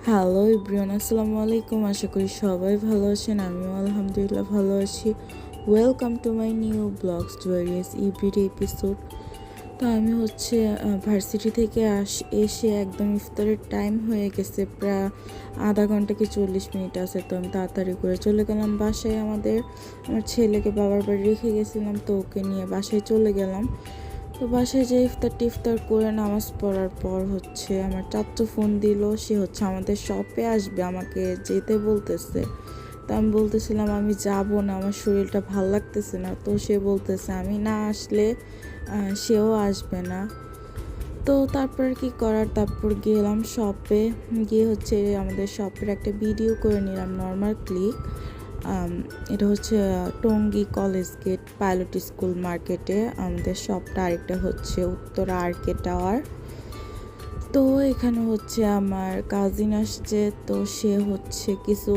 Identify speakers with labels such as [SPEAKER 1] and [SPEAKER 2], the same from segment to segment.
[SPEAKER 1] Hello everyone, আসসালামু আলাইকুম। আশা করি সবাই ভালো আছেন। আমিও আলহামদুলিল্লাহ ভালো আছি। Welcome to my new blogs জুয়েরিয়াস এভরিডে এপিসোড। তো আমি ভার্সিটি থেকে এসে একদম ইফতারের টাইম হয়ে গেছে, প্রায় আধা ঘন্টা কি 40 মিনিট আছে। তো আমি তাড়াতাড়ি করে চলে গেলাম বাসায়। আমার ছেলেকে বাবার বাড়ি রেখে গেছিলাম, তো ওকে নিয়ে বাসায় চলে গেলাম। তো বাসায় যে ইফতার করে নামাজ পড়ার পর আমার চাচু ফোন দিল। সে আমাদের শপে আসবে, আমাকে যেতে বলতেছে। তো আমি বলতেছিলাম আমি যাব না, আমার শরীরটা ভাল লাগতেছে না। তো সে বলতেছে আমি না আসলে সেও আসবে না। তো তারপর কি করার, তারপর গেলাম শপে। গিয়ে আমাদের শপের একটা ভিডিও করে নিলাম, নর্মাল ক্লিক। এটা Tongi college gate pilot school মার্কেটে আমাদের শপটা। আরেকটা উত্তরা আরকে টাওয়ার। তো এখানে আমার কাজিন আসছে। তো সে কিছু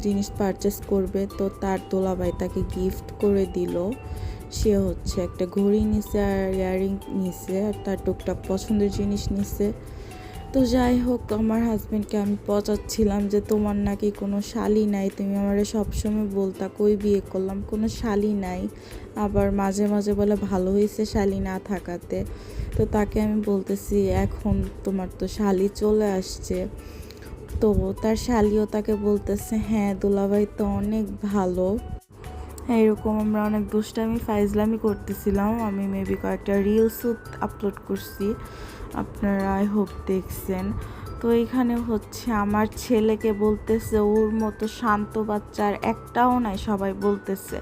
[SPEAKER 1] জিনিস পারচেস করবে। তো তার দোলাভাই তাকে গিফট করে দিল। সে একটা ঘড়ি নিছে আর ইয়াররিং নিছে, আর তার টুকটাক পছন্দের জিনিস নিছে। তো যাই হোক, আমার হাজব্যান্ডকে আমি পচাচ্ছিলাম যে তোমার নাকি কোনো শালি নাই, তুমি আমারে সবসময় বলতা কই বিয়ে করলাম, কোনো শালি নাই। আবার মাঝে মাঝে বলে ভালো হয়েছে শালি না থাকাতে। তো তাকে আমি বলতেছি এখন তোমার তো শালি চলে আসছে। তো তার শালিও তাকে বলতেছে হ্যাঁ দুলাভাই তো অনেক ভালো। এরকম আমরা অনেক দুষ্টামি ফাইজলামি করতেছিলাম। আমি মেবি কয়েকটা রিলসও আপলোড করছি, আপনারা আই হোপ দেখছেন। তো এইখানে আমার ছেলেকে বলতেছে ওর মতো শান্ত বাচ্চার একটাও নাই, সবাই বলতেছে।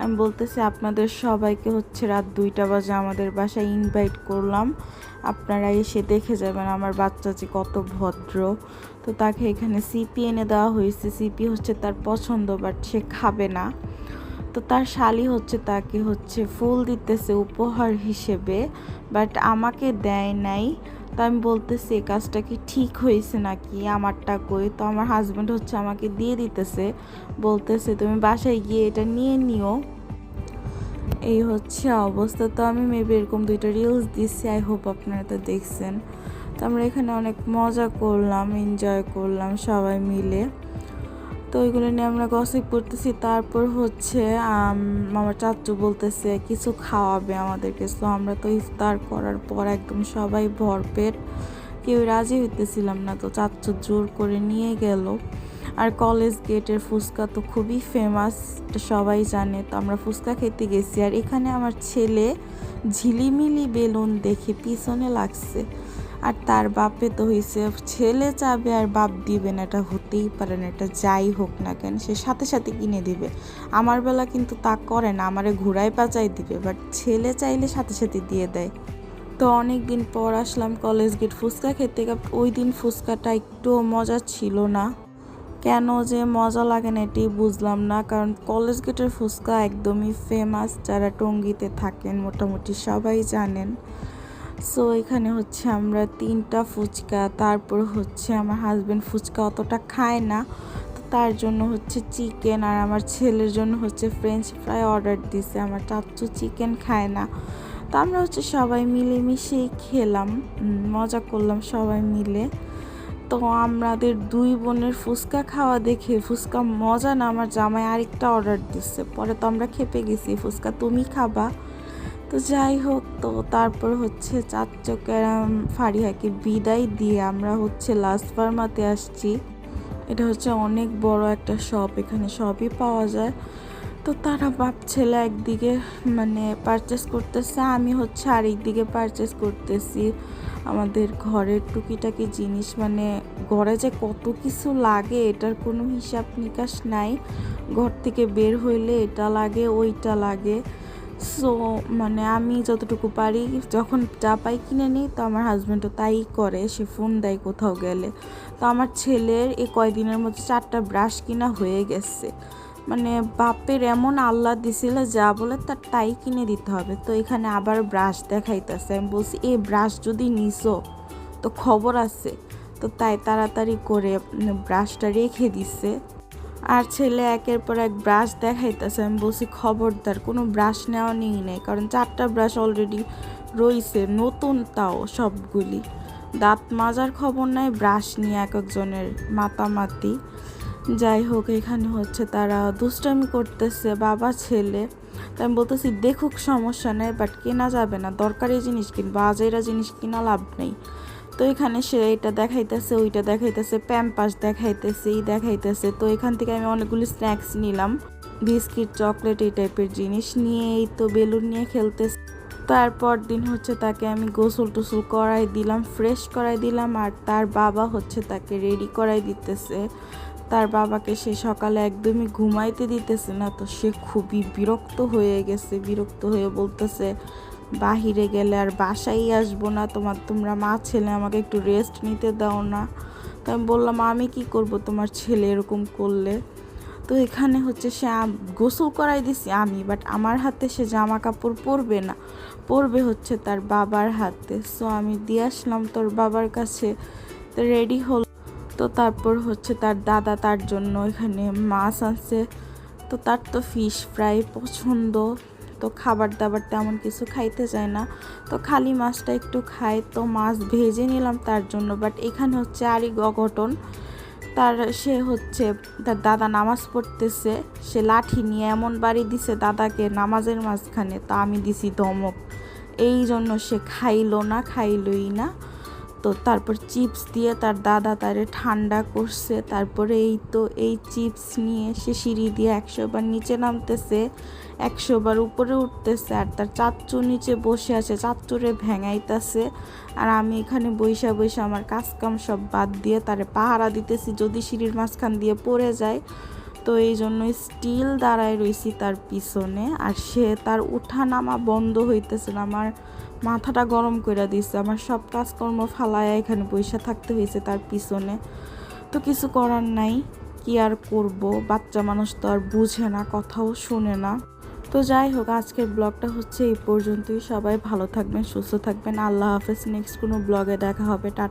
[SPEAKER 1] আমি বলতেছি আপনাদের সবাইকে রাত 2টা বাজে আমাদের বাসায় ইনভাইট করলাম, আপনারা এসে দেখে যাবেন আমার বাচ্চা যে কত ভদ্র। তো তাকে এখানে সিপি এনে দেওয়া হয়েছে। সিপি তার পছন্দ, বাট সে খাবে না। তো তার শালি তাকে ফুল দিতেছে উপহার হিসেবে, বাট আমাকে দেয় নাই। তো আমি বলতেছি এই কাজটা কি ঠিক হয়েছে নাকি, আমারটা কই। তো আমার হাজব্যান্ড আমাকে দিয়ে দিতেছে, বলতেছে তুমি বাসায় গিয়ে এটা নিয়ে নিও। এই অবস্থা। তো আমি মেবি এরকম 2টা রিলস দিচ্ছি, আই হোপ আপনারা তো দেখছেন। তো আমরা এখানে অনেক মজা করলাম, এনজয় করলাম সবাই মিলে। তো ওইগুলো নিয়ে আমরা গসিপ করতেছি। তারপর আমার চাচু বলতেছে কিছু খাওয়াবে আমাদেরকে। তো আমরা তো ইফতার করার পর একদম সবাই ভরপেট, কেউ রাজি হইতেছিলাম না। তো চাচু জোর করে নিয়ে গেল। আর কলেজ গেটের ফুচকা তো খুবই ফেমাস, সবাই জানে। তো আমরা ফুচকা খেতে গেছি। আর এখানে আমার ছেলে ঝিলিমিলি বেলুন দেখে পিছনে লাগছে। আর তার বাপে তো ছেলে চাবে আর বাপ দিবে না, এটা হতেই পারে না। এটা যাই হোক না কেন সে সাথে সাথে কিনে দিবে। আমার বেলা কিন্তু তা করে না, আমারে ঘুরাই পাচাই দিবে, বাট ছেলে চাইলে সাথে সাথে দিয়ে দেয়। তো অনেক দিন পর আসলাম কলেজ গেট ফুচকা খেতে। ওই দিন ফুচকাটা একটু মজা ছিল না, কেন যে মজা লাগে না এটাই বুঝলাম না। কারণ কলেজ গেটের ফুচকা একদমই ফেমাস, যারা টঙ্গীতে থাকেন মোটামুটি সবাই জানেন। সো এখানে আমরা 3টা ফুচকা, তারপর আমার হাজব্যান্ড ফুচকা অতটা খায় না। তো তার জন্য চিকেন, আর আমার ছেলের জন্য ফ্রেঞ্চ ফ্রাই অর্ডার দিছে। আমার চাচু চিকেন খায় না। তো আমরা সবাই মিলেমিশেই খেলাম, মজা করলাম সবাই মিলে। তো আমাদের 2 বোনের ফুচকা খাওয়া দেখে ফুচকা মজা না, আমার জামাই আরেকটা অর্ডার দিচ্ছে। পরে তো আমরা খেপে গেছি, ফুচকা তুমি খাবা। তো যাই হোক, তো তারপর চাচুকে ফারিহাকে বিদায় দিয়ে আমরা লাস্ট ফার্মাতে আসছি। এটা অনেক বড় একটা শপ, এখানে সবই পাওয়া যায়। তো তারা বাপ ছেলে একদিকে পারচেস করতেছে, আমি আরেকদিকে পারচেস করতেছি আমাদের ঘরের টুকিটাকি জিনিস। ঘরে যে কত কিছু লাগে এটার কোনো হিসাব নিকাশ নাই। ঘর থেকে বের হইলে এটা লাগে ওইটা লাগে। সো আমি যতটুকু পারি যখন যা পাই কিনে নিই। তো আমার হাজব্যান্ডও তাই করে, সে ফোন দেয় কোথাও গেলে। তো আমার ছেলের এই কয়দিনের মধ্যে 4টা ব্রাশ কিনা হয়ে গেছে। বাপের এমন আল্লাহ দিছিল, যা বলে তার তাই কিনে দিতে হবে। তো এখানে আবার ব্রাশ দেখাইতেছে। আমি বলছি এই ব্রাশ যদি নিছো তো খবর আছে। তো তাই তাড়াতাড়ি করে ব্রাশটা রেখে দিছে। আর ছেলে একের পর এক ব্রাশ দেখাইতেছে। আমি বলছি খবরদার কোনো ব্রাশ নেই, কারণ 4টা ব্রাশ অলরেডি রইছে, নতুন তাও সবগুলি। দাঁত মাজার খবর নাই, ব্রাশ নিয়ে এক একজনের মাতামাতি। যাই হোক, এখানে হচ্ছে তারা দুষ্টামি করতেছে বাবা ছেলে। তাই আমি বলতেছি দেখুক, সমস্যা নেই, বাট কেনা যাবে না, দরকারি জিনিস কিনবা, আজেরা জিনিস কিনা লাভ নেই। তো এখানে সে এটা দেখাইতেছে, ওইটা দেখাইতেছে, প্যাম্পাস দেখাইতেছে, এই দেখাইতেছে। তো এখান থেকে আমি অনেকগুলি স্ন্যাক্স নিলাম, বিস্কিট, চকলেট, এই টাইপের জিনিস নিয়ে এই তো বেলুন নিয়ে খেলতেছে। তারপর দিন হচ্ছে তাকে আমি গোসল টোসল করাই দিলাম, ফ্রেশ করাই দিলাম, আর তার বাবা হচ্ছে তাকে রেডি করাই দিতেছে। তার বাবাকে সে সকালে একদমই ঘুমাইতে দিতেছে না, তো সে খুবই বিরক্ত হয়ে গেছে। বিরক্ত হয়ে বলতেছে বাহিরে গেলে আর বাসায় আসবো না, তোমরা মা ছেলে আমাকে একটু রেস্ট নিতে দাও না। তো আমি বললাম আমি কি করব তোমার ছেলে এরকম করলে। তো এখানে হচ্ছে সে গোসল করাই দিছি আমি, বাট আমার হাতে সে জামা কাপড় পরবে না, পরবে হচ্ছে তার বাবার হাতে। সো আমি দিয়ে আসলাম তোর বাবার কাছে, তো রেডি হল। তো তারপর হচ্ছে তার দাদা তার জন্য এখানে মাছ আনছে। তো তার তো ফিশ ফ্রাই পছন্দ, তো খাবার দাবার তেমন কিছু খাইতে চায় না, তো খালি মাছটা একটু খায়। তো মাছ ভেজে নিলাম তার জন্য। বাট এখানে হচ্ছে আরই অঘটন, সে হচ্ছে তার দাদা নামাজ পড়তেছে, সে লাঠি নিয়ে এমন বাড়ি দিছে দাদাকে নামাজের মাঝখানে, তা আমি দিছি ধমক। এই জন্য সে খাইলই না। তো তারপর চিপস দিয়ে তার দাদা তারে ঠান্ডা করছে। তারপরে এই চিপস নিয়ে সে সিঁড়ি দিয়ে 100 বার নিচে নামতেছে, 100 বার উপরে উঠতেছে, আর তার চাচ্চু নিচে বসে আছে, চাচ্চুরে ভেঙাইতেছে। আর আমি এখানে বইসা আমার কাজকাম সব বাদ দিয়ে তারে পাহারা দিতেছি যদি সিঁড়ির মাঝখান দিয়ে পড়ে যায়। তো এই জন্য স্টিল দাঁড়ায় রয়েছি তার পিছনে, আর সে তার উঠা নামা বন্ধ হইতেছে না। আমার মাথাটা গরম করে দিচ্ছে, আমার সব কাজকর্ম ফালায় এখানে বসে থাকতে হয়েছে তার পিছনে। তো কিছু করার নাই, কি আর করব, বাচ্চা মানুষ তো আর বুঝে না, কথাও শুনে না। তো যাই হোক, আজকের ব্লগটা হচ্ছে এই পর্যন্তই। সবাই ভালো থাকবেন, সুস্থ থাকবেন, আল্লাহ হাফেজ। নেক্সট কোনো ব্লগে দেখা হবে।